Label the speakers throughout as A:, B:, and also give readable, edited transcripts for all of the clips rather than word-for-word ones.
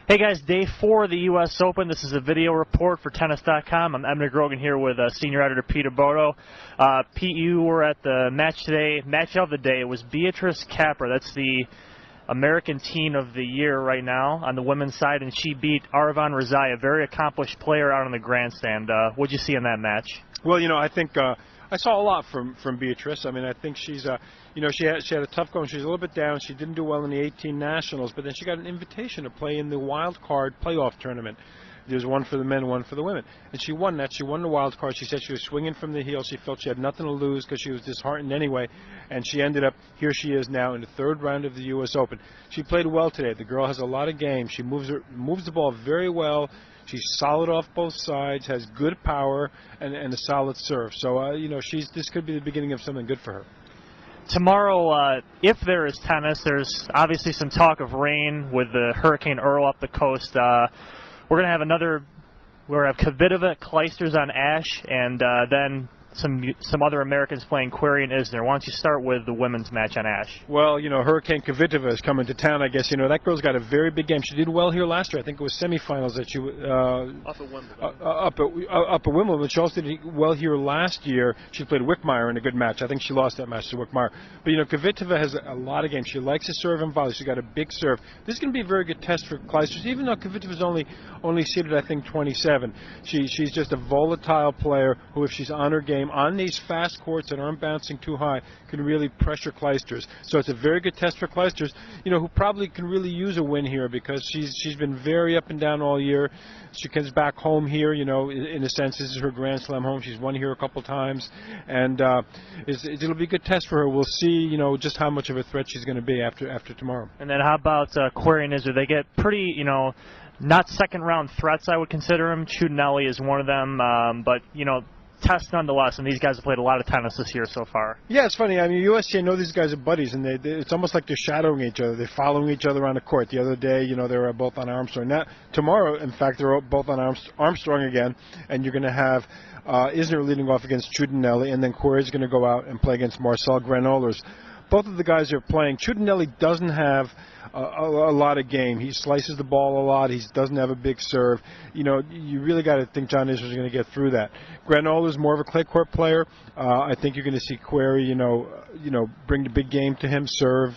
A: Hey guys, day 4 of the U.S. Open. This is a video report for Tennis.com. I'm Ebner Grogan here with senior editor Pete Bodo. Pete, you were at the match today. Match of the day was Beatrice Capper. That's the American teen of the year right now on the women's side, and she beat Arvan Razai, a very accomplished player out on the grandstand. What'd you see in that match?
B: Well, I think I saw a lot from Beatrice. I mean, I think she's, she had a tough going. She was a little bit down. She didn't do well in the 18 Nationals, but then she got an invitation to play in the wild card playoff tournament. There's one for the men, one for the women. And she won that. She won the wild card. She said she was swinging from the heel. She felt she had nothing to lose because she was disheartened anyway. And she ended up, here she is now in the third round of the U.S. Open. She played well today. The girl has a lot of game. She moves the ball very well. She's solid off both sides, has good power, and a solid serve. So, this could be the beginning of something good for her.
A: Tomorrow, if there is tennis, there's obviously some talk of rain with the Hurricane Earl up the coast. We're going to have we're going to have Kvitova, Clijsters on Ash, and then some other Americans playing Querrey and Isner. Why don't you start with the women's match on Ash?
B: Well, Hurricane Kvitova is coming to town, I guess. That girl's got a very big game. She did well here last year. I think it was semifinals that she
A: up at Wimbledon.
B: Up at Wimbledon, but she also did well here last year. She played Wickmeyer in a good match. I think she lost that match to Wickmeyer. But Kvitova has a lot of games. She likes to serve and volley. She's got a big serve. This is going to be a very good test for Clijsters, even though Kvitova's only seeded, I think, 27. She's just a volatile player who, if she's on her game, on these fast courts that aren't bouncing too high, can really pressure Clijsters. So it's a very good test for Clijsters, who probably can really use a win here because she's been very up and down all year. She comes back home here, in a sense, this is her Grand Slam home. She's won here a couple times, and it'll be a good test for her. We'll see, just how much of a threat she's going to be after tomorrow.
A: And then how about Querrey and Isner? They get pretty, not second-round threats, I would consider them. Ciutinelli is one of them, but, test nonetheless, and these guys have played a lot of tennis this year so far.
B: Yeah, it's funny. I mean, USTA know these guys are buddies, and it's almost like they're shadowing each other. They're following each other on the court. The other day, they were both on Armstrong. Now, tomorrow, in fact, they're both on Armstrong again, and you're going to have Isner leading off against Ciutinelli, and then Querrey's going to go out and play against Marcel Granollers. Both of the guys are playing. Ciutinelli doesn't have a lot of game. He slices the ball a lot. He doesn't have a big serve. You really got to think John Isner's going to get through that. Granollers more of a clay court player. I think you're going to see Querrey, bring the big game to him, serve,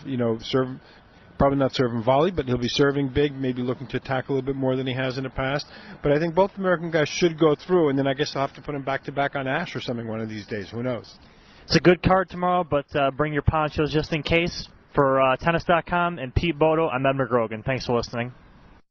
B: probably not serving volley, but he'll be serving big, maybe looking to attack a little bit more than he has in the past. But I think both American guys should go through, and then I guess I'll have to put them back-to-back on Ash or something one of these days. Who knows?
A: It's a good card tomorrow, but bring your ponchos just in case. For Tennis.com and Pete Bodo, I'm Ebner Grogan. Thanks for listening.